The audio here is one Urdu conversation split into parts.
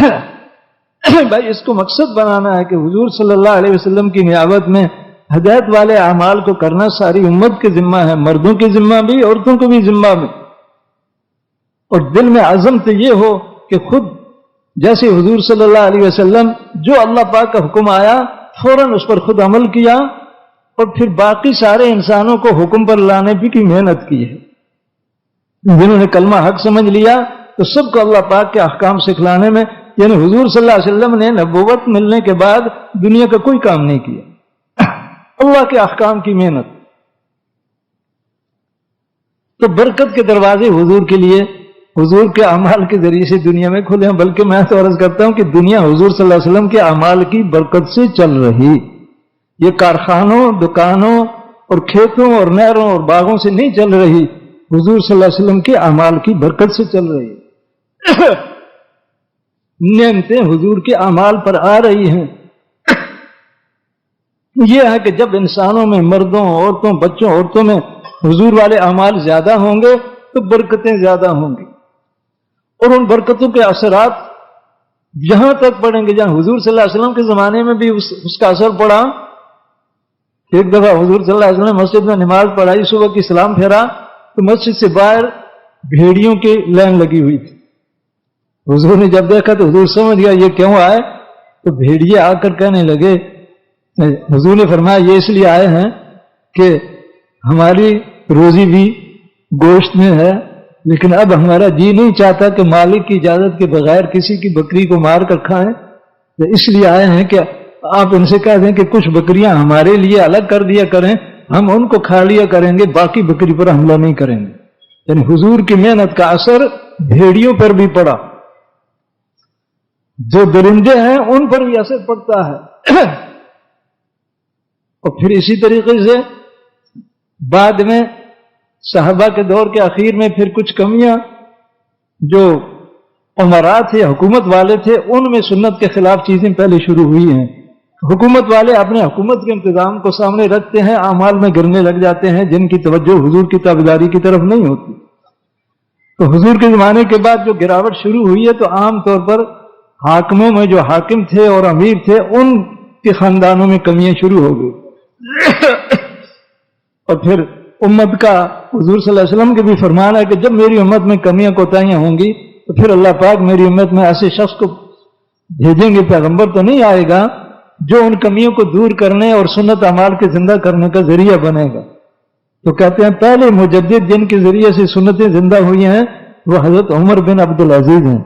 بھائی اس کو مقصد بنانا ہے کہ حضور صلی اللہ علیہ وسلم کی نیابت میں ہدایت والے اعمال کو کرنا ساری امت کے ذمہ ہے، مردوں کے ذمہ بھی، عورتوں کو بھی ذمہ میں. اور دل میں عزم تو یہ ہو کہ خود جیسے حضور صلی اللہ علیہ وسلم جو اللہ پاک کا حکم آیا فوراً اس پر خود عمل کیا، اور پھر باقی سارے انسانوں کو حکم پر لانے کی محنت کی ہے. جنہوں نے کلمہ حق سمجھ لیا تو سب کو اللہ پاک کے احکام سکھلانے میں، یعنی حضور صلی اللہ علیہ وسلم نے نبوت ملنے کے بعد دنیا کا کوئی کام نہیں کیا، اللہ کے احکام کی محنت. تو برکت کے دروازے حضور کے لیے، حضور کے اعمال کے ذریعے سے دنیا میں کھلے ہیں. بلکہ میں تو عرض کرتا ہوں کہ دنیا حضور صلی اللہ علیہ وسلم کے اعمال کی برکت سے چل رہی. یہ کارخانوں، دکانوں اور کھیتوں اور نہروں اور باغوں سے نہیں چل رہی، حضور صلی اللہ علیہ وسلم کے اعمال کی برکت سے چل رہی. نعمتیں حضور کے اعمال پر آ رہی ہیں. یہ ہے کہ جب انسانوں میں، مردوں، عورتوں، بچوں، عورتوں میں حضور والے اعمال زیادہ ہوں گے تو برکتیں زیادہ ہوں گی، اور ان برکتوں کے اثرات جہاں تک پڑیں گے، جہاں حضور صلی اللہ علیہ وسلم کے زمانے میں بھی اس کا اثر پڑا. ایک دفعہ حضور صلی اللہ علیہ وسلم مسجد میں نماز پڑھائی، صبح کی سلام پھیرا تو مسجد سے باہر بھیڑیوں کی لائن لگی ہوئی تھی. حضور نے جب دیکھا تو حضور سمجھ گیا یہ کیوں آئے، تو بھیڑیے آ کر کہنے لگے، حضور نے فرمایا یہ اس لیے آئے ہیں کہ ہماری روزی بھی گوشت میں ہے، لیکن اب ہمارا جی نہیں چاہتا کہ مالک کی اجازت کے بغیر کسی کی بکری کو مار کر کھائیں، تو اس لیے آئے ہیں کہ آپ ان سے کہہ دیں کہ کچھ بکریاں ہمارے لیے الگ کر دیا کریں، ہم ان کو کھا لیا کریں گے، باقی بکری پر حملہ نہیں کریں گے. یعنی حضور کی محنت کا اثر بھیڑیوں پر بھی پڑا، جو درندے ہیں ان پر بھی اثر پڑتا ہے. اور پھر اسی طریقے سے بعد میں صحابہ کے دور کے اخیر میں پھر کچھ کمیاں، جو امراء تھے، حکومت والے تھے، ان میں سنت کے خلاف چیزیں پہلے شروع ہوئی ہیں. حکومت والے اپنے حکومت کے انتظام کو سامنے رکھتے ہیں، اعمال میں گرنے لگ جاتے ہیں جن کی توجہ حضور کی تابعداری کی طرف نہیں ہوتی. تو حضور کے زمانے کے بعد جو گراوٹ شروع ہوئی ہے تو عام طور پر حاکموں میں جو حاکم تھے اور امیر تھے ان کے خاندانوں میں کمیاں شروع ہو گئی. اور پھر امت کا، حضور صلی اللہ علیہ وسلم کے بھی فرمان ہے کہ جب میری امت میں کمیاں کوتاہیاں ہوں گی تو پھر اللہ پاک میری امت میں ایسے شخص کو بھیجیں گے، پیغمبر تو نہیں آئے گا، جو ان کمیوں کو دور کرنے اور سنت اعمال کے زندہ کرنے کا ذریعہ بنے گا. تو کہتے ہیں پہلے مجدد جن کے ذریعے سے سنتیں زندہ ہوئی ہیں وہ حضرت عمر بن عبد العزیز ہیں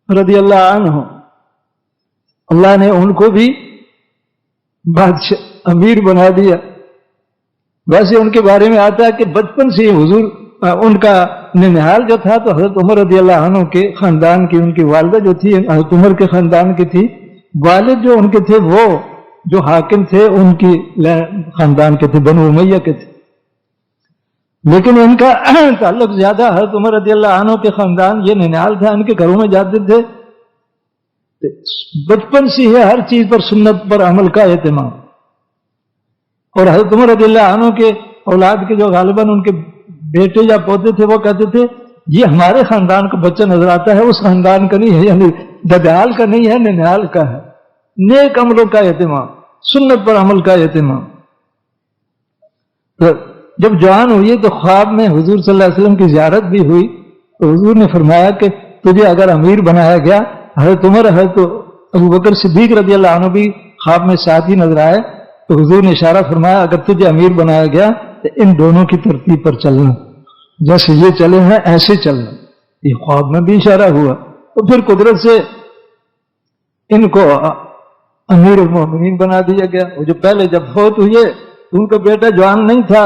رضی اللہ عنہ. اللہ نے ان کو بھی بادشاہ امیر بنا دیا. ویسے ان کے بارے میں آتا ہے کہ بچپن سے حضور ان کا ننہال جو تھا تو حضرت عمر رضی اللہ عنہ کے خاندان کی، ان کی والدہ جو تھی حضرت عمر کے خاندان کی تھی، والد جو ان کے تھے وہ جو حاکم تھے ان کی خاندان کے تھے، بنو امیہ کے تھے. لیکن ان کا تعلق زیادہ حضرت عمر رضی اللہ عنہ کے خاندان، یہ ننہال تھا، ان کے گھروں میں جاتے تھے. بچپن سے ہے ہر چیز پر سنت پر عمل کا اہتمام. اور حضرت عمر رضی اللہ عنہ کے اولاد کے جو غالباً ان کے بیٹے یا پوتے تھے وہ کہتے تھے یہ ہمارے خاندان کا بچہ نظر آتا ہے، اس خاندان کا نہیں ہے، یعنی ددیال کا نہیں ہے، ننہال کا ہے. نیک عملوں کا اہتمام، سنت پر عمل کا اہتمام. تو جب جوان ہوئی تو خواب میں حضور صلی اللہ علیہ وسلم کی زیارت بھی ہوئی تو حضور نے فرمایا کہ تجھے اگر امیر بنایا گیا، حضرت عمر، حضرت ابوبکر صدیق رضی اللہ عنہ بھی خواب میں ساتھ ہی نظر آئے، تو حضور نے اشارہ فرمایا اگر تجھے امیر بنایا گیا تو ان دونوں کی ترتیب پر چلنا، جیسے یہ چلے ہیں ایسے چلنا. یہ خواب میں بھی اشارہ ہوا. تو پھر قدرت سے ان کو امیر المومنین بنا دیا گیا. وہ جو پہلے جب فوت ہوئے ان کا بیٹا جوان نہیں تھا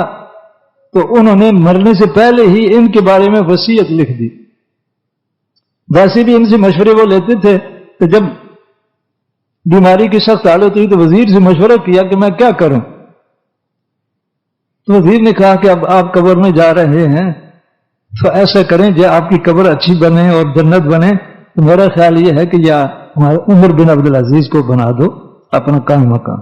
تو انہوں نے مرنے سے پہلے ہی ان کے بارے میں وصیت لکھ دی. ویسے بھی ان سے مشورے وہ لیتے تھے تو جب بیماری کی سخت حالت ہوئی تو وزیر سے مشورہ کیا کہ میں کیا کروں. تو وزیر نے کہا کہ اب آپ قبر میں جا رہے ہیں تو ایسا کریں جو آپ کی قبر اچھی بنے اور جنت بنے، تو میرا خیال یہ ہے کہ یا ہمارے عمر بن عبد العزیز کو بنا دو اپنا قائم مقام.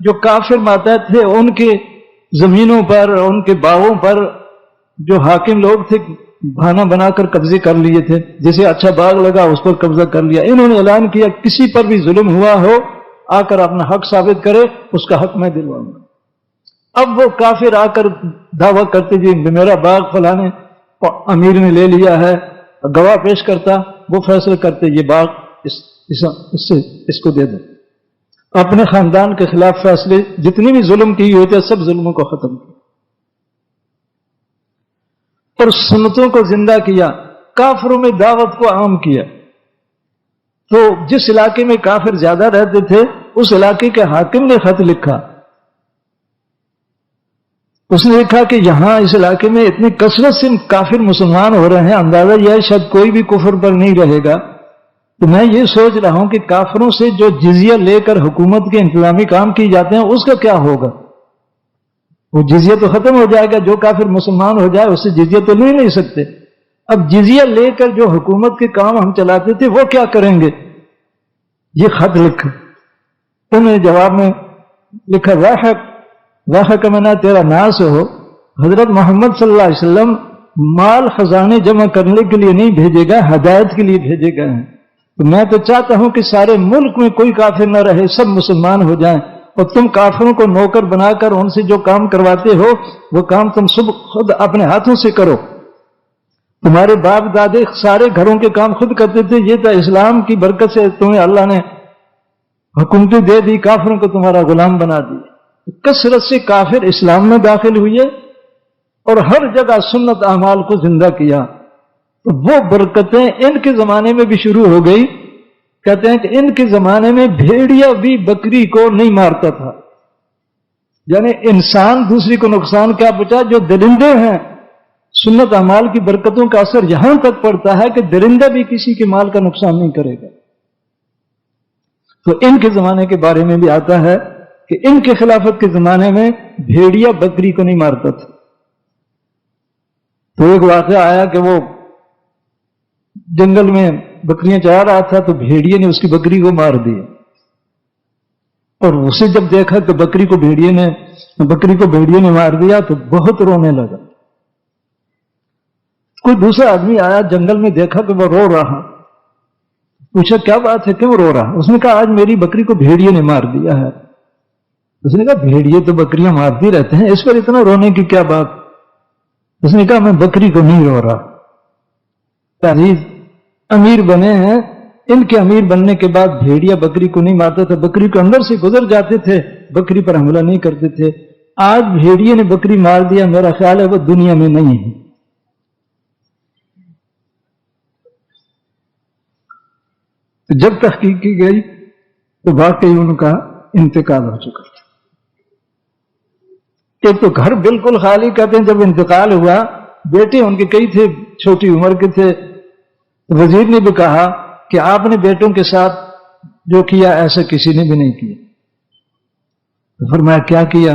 جو کافر ماتحت تھے ان کے زمینوں پر، ان کے باغوں پر جو حاکم لوگ تھے بہانہ بنا کر قبضے کر لیے تھے. جسے اچھا باغ لگا اس پر قبضہ کر لیا. انہوں نے اعلان کیا کسی پر بھی ظلم ہوا ہو آ کر اپنا حق ثابت کرے، اس کا حق میں دلواؤں گا. اب وہ کافر آ کر دعویٰ کرتے جی میرا باغ فلانے امیر نے لے لیا ہے، گواہ پیش کرتا، وہ فیصلہ کرتے یہ باغ اس کو دے دو. اپنے خاندان کے خلاف فیصلے جتنی بھی ظلم کی ہوتے سب ظلموں کو ختم کیا اور سنتوں کو زندہ کیا. کافروں میں دعوت کو عام کیا. تو جس علاقے میں کافر زیادہ رہتے تھے اس علاقے کے حاکم نے خط لکھا. اس نے لکھا کہ یہاں اس علاقے میں اتنی کثرت سے کافر مسلمان ہو رہے ہیں، اندازہ یہ ہے شاید کوئی بھی کفر پر نہیں رہے گا. تو میں یہ سوچ رہا ہوں کہ کافروں سے جو جزیہ لے کر حکومت کے انتظامی کام کیے جاتے ہیں اس کا کیا ہوگا؟ وہ جزیہ تو ختم ہو جائے گا. جو کافر مسلمان ہو جائے اس سے جزیہ تو لے نہیں سکتے. اب جزیہ لے کر جو حکومت کے کام ہم چلاتے تھے وہ کیا کریں گے؟ یہ خط لکھا. انہوں نے جواب میں لکھا واہ کمنا تیرا ناس ہو، حضرت محمد صلی اللہ علیہ وسلم مال خزانے جمع کرنے کے لیے نہیں بھیجے گا، ہدایت کے لیے بھیجے گئے ہیں. تو میں تو چاہتا ہوں کہ سارے ملک میں کوئی کافر نہ رہے، سب مسلمان ہو جائیں، اور تم کافروں کو نوکر بنا کر ان سے جو کام کرواتے ہو وہ کام تم خود اپنے ہاتھوں سے کرو. تمہارے باپ دادے سارے گھروں کے کام خود کرتے تھے، یہ تو اسلام کی برکت سے تمہیں اللہ نے حکومتیں دے دی، کافروں کو تمہارا غلام بنا دی. کثرت سے کافر اسلام میں داخل ہوئے اور ہر جگہ سنت اعمال کو زندہ کیا. تو وہ برکتیں ان کے زمانے میں بھی شروع ہو گئی. کہتے ہیں کہ ان کے زمانے میں بھیڑیا بھی بکری کو نہیں مارتا تھا. یعنی انسان دوسری کو نقصان کیا پہنچا، جو درندے ہیں سنت اعمال کی برکتوں کا اثر یہاں تک پڑتا ہے کہ درندہ بھی کسی کے مال کا نقصان نہیں کرے گا. تو ان کے زمانے کے بارے میں بھی آتا ہے کہ ان کے خلافت کے زمانے میں بھیڑیا بکری کو نہیں مارتا تھا. تو ایک واقعہ آیا کہ وہ جنگل میں بکریاں چرا رہا تھا تو بھیڑیے نے اس کی بکری کو مار دیا. اور اسے جب دیکھا کہ بکری کو بھیڑیے نے مار دیا تو بہت رونے لگا. کوئی دوسرا آدمی آیا جنگل میں، دیکھا کہ وہ رو رہا. پوچھا کیا بات ہے، کیوں رو رہا؟ اس نے کہا آج میری بکری کو بھیڑیے نے مار دیا ہے. اس نے کہا بھیڑیے تو بکریاں مارتی رہتے ہیں، اس پر اتنا رونے کی کیا بات؟ اس نے کہا میں بکری کو نہیں رو رہا. تعزیز امیر بنے ہیں، ان کے امیر بننے کے بعد بھیڑیا بکری کو نہیں مارتا تھا، بکری کو اندر سے گزر جاتے تھے، بکری پر حملہ نہیں کرتے تھے. آج بھیڑیے نے بکری مار دیا، میرا خیال ہے وہ دنیا میں نہیں ہے. جب تحقیق کی گئی تو واقعی ان کا انتقال ہو چکا. ایک تو گھر بالکل خالی، کہتے ہیں جب انتقال ہوا بیٹے ان کے کئی تھے، چھوٹی عمر کے تھے. وزیر نے بھی کہا کہ آپ نے بیٹوں کے ساتھ جو کیا ایسا کسی نے بھی نہیں کیا. تو فرمایا کیا کیا؟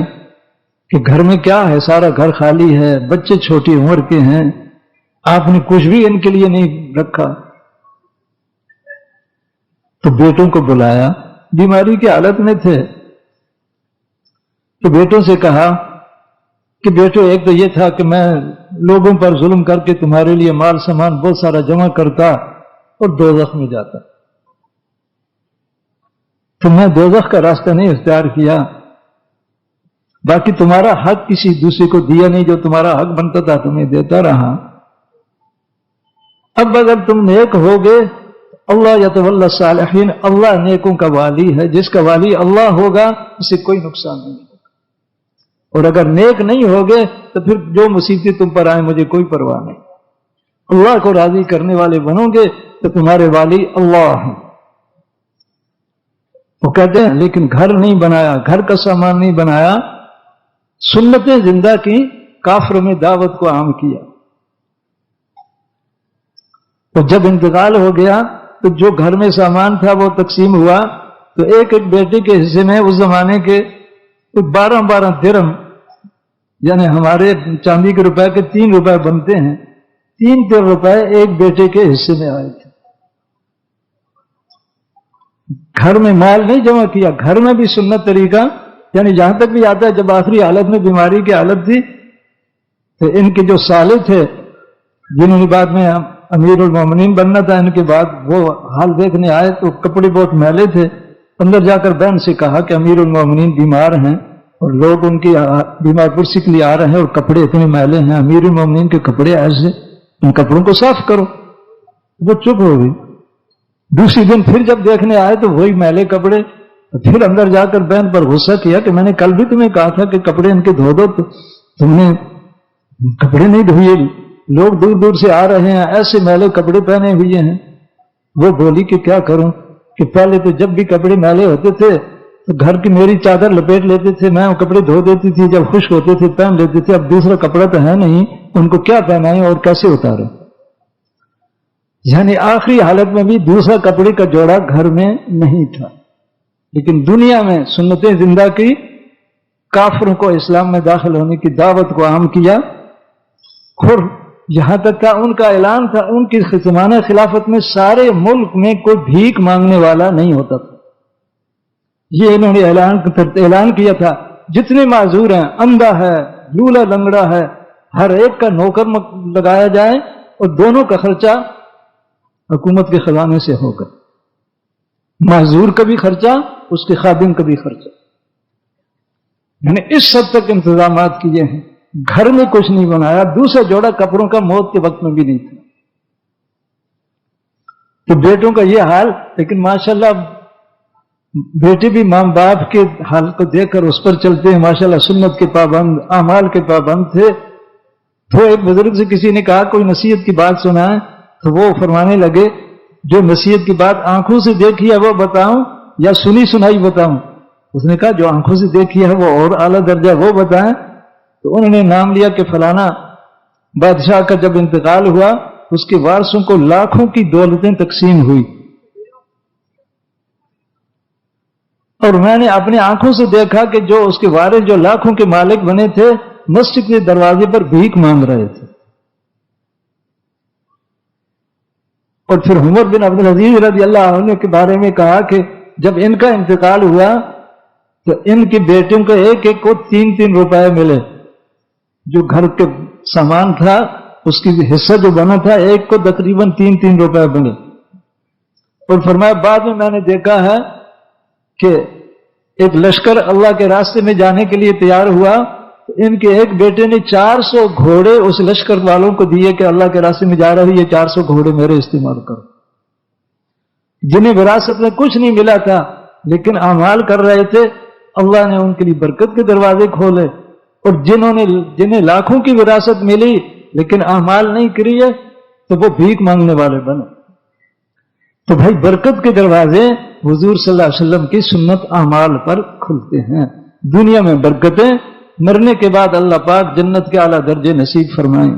کہ گھر میں کیا ہے، سارا گھر خالی ہے، بچے چھوٹی عمر کے ہیں، آپ نے کچھ بھی ان کے لیے نہیں رکھا. تو بیٹوں کو بلایا، بیماری کی حالت میں تھے. تو بیٹوں سے کہا کہ بیٹو ایک تو یہ تھا کہ میں لوگوں پر ظلم کر کے تمہارے لیے مال سامان بہت سارا جمع کرتا اور دوزخ میں جاتا. تو میں دوزخ کا راستہ نہیں اختیار کیا. باقی تمہارا حق کسی دوسرے کو دیا نہیں، جو تمہارا حق بنتا تھا تمہیں دیتا رہا. اب اگر تم نیک ہوگے، اللہ یتولی الصالحین، اللہ نیکوں کا والی ہے. جس کا والی اللہ ہوگا اسے کوئی نقصان نہیں ہوگا. اور اگر نیک نہیں ہوگے تو پھر جو مصیبتیں تم پر آئیں مجھے کوئی پرواہ نہیں. اللہ کو راضی کرنے والے بنو گے تو تمہارے والی اللہ ہیں. وہ کہتے ہیں لیکن گھر نہیں بنایا، گھر کا سامان نہیں بنایا، سنتیں زندہ کی، کافروں میں دعوت کو عام کیا. تو جب انتقال ہو گیا تو جو گھر میں سامان تھا وہ تقسیم ہوا. تو ایک ایک بیٹے کے حصے میں اس زمانے کے 12 درہم، یعنی ہمارے چاندی کے روپے کے 3 روپے بنتے ہیں، 3 روپے ایک بیٹے کے حصے میں آئے تھے. گھر میں مال نہیں جمع کیا، گھر میں بھی سنت طریقہ یعنی جہاں تک بھی آتا ہے جب آخری حالت میں بیماری کی حالت تھی تو ان کے جو سالے تھے جنہوں نے بعد میں امیر المومنین بننا تھا، ان کے بعد وہ حال دیکھنے آئے تو کپڑے بہت میلے تھے. اندر جا کر بہن سے کہا کہ امیر المومنین بیمار ہیں اور لوگ ان کی بیمار پرسی کے لیے آ رہے ہیں اور کپڑے اتنے میلے ہیں، امیر المومنین کے کپڑے ایسے، ان کپڑوں کو صاف کرو. وہ چپ ہو گئی. دوسری دن پھر جب دیکھنے آئے تو وہی میلے کپڑے. پھر اندر جا کر بہن پر غصہ کیا کہ میں نے کل بھی تمہیں کہا تھا کہ کپڑے ان کے دھو دو، تو تم نے کپڑے نہیں دھوئے، لوگ دور دور سے آ رہے ہیں ایسے میلے کپڑے پہنے ہوئے ہیں. وہ بولی کہ کیا کروں کہ پہلے تو جب بھی کپڑے میلے ہوتے تھے تو گھر کی میری چادر لپیٹ لیتے تھے، میں وہ کپڑے دھو دیتی تھی، جب خشک ہوتے تھے پہن لیتے تھے. اب دوسرا کپڑا تو ہے نہیں، ان کو کیا پہنائیں اور کیسے اتاریں. یعنی آخری حالت میں بھی دوسرا کپڑے کا جوڑا گھر میں نہیں تھا. لیکن دنیا میں سنتیں زندہ کی، کافروں کو اسلام میں داخل ہونے کی دعوت کو عام کیا. اور یہاں تک کا ان کا اعلان تھا، ان کی زمانہ خلافت میں سارے ملک میں کوئی بھیک مانگنے والا نہیں ہوتا تھا. یہ انہوں نے اعلان کیا تھا جتنے معذور ہیں، اندھا ہے، لولا لنگڑا ہے، ہر ایک کا نوکر لگایا جائے اور دونوں کا خرچہ حکومت کے خزانے سے ہوگا. معذور کا بھی خرچہ، اس کے خادم کا بھی خرچہ. میں نے اس حد تک انتظامات کیے ہیں. گھر میں کچھ نہیں بنایا. دوسرا جوڑا کپڑوں کا موت کے وقت میں بھی نہیں تھا. تو بیٹوں کا یہ حال. لیکن ماشاءاللہ بیٹے بھی ماں باپ کے حال کو دیکھ کر اس پر چلتے ہیں. ماشاءاللہ سنت کے پابند، اعمال کے پابند تھے. تو ایک بزرگ سے کسی نے کہا کوئی نصیحت کی بات سنائیں، تو وہ فرمانے لگے جو نصیحت کی بات آنکھوں سے دیکھی ہے وہ بتاؤں یا سنی سنائی بتاؤں. اس نے کہا جو آنکھوں سے دیکھی ہے وہ اور اعلیٰ درجہ، وہ بتائیں. تو انہوں نے نام لیا کہ فلانا بادشاہ کا جب انتقال ہوا اس کے وارثوں کو لاکھوں کی دولتیں تقسیم ہوئی، اور میں نے اپنی آنکھوں سے دیکھا کہ جو اس کے وارث جو لاکھوں کے مالک بنے تھے مسجد کے دروازے پر بھیک مانگ رہے تھے. اور پھر عمر بن عبدالعزیز رضی اللہ عنہ کے بارے میں کہا کہ جب ان کا انتقال ہوا تو ان کے بیٹوں کو ایک ایک کو 3-3 روپے ملے. جو گھر کے سامان تھا اس کی حصہ جو بنا تھا ایک کو تقریباً 3-3 روپے ملے. اور فرمایا بعد میں نے دیکھا ہے کہ ایک لشکر اللہ کے راستے میں جانے کے لیے تیار ہوا، ان کے ایک بیٹے نے 400 گھوڑے اس لشکر والوں کو دیے کہ اللہ کے راستے میں جا رہے یہ 400 گھوڑے میرے استعمال کرو. جنہیں وراثت میں کچھ نہیں ملا تھا لیکن اعمال کر رہے تھے، اللہ نے ان کے لیے برکت کے دروازے کھولے. اور جنہیں لاکھوں کی وراثت ملی لیکن اعمال نہیں کری ہے تو وہ بھیک مانگنے والے بنے. تو بھائی برکت کے دروازے حضور صلی اللہ علیہ وسلم کی سنت اعمال پر کھلتے ہیں. دنیا میں برکتیں، مرنے کے بعد اللہ پاک جنت کے اعلیٰ درجے نصیب فرمائیں.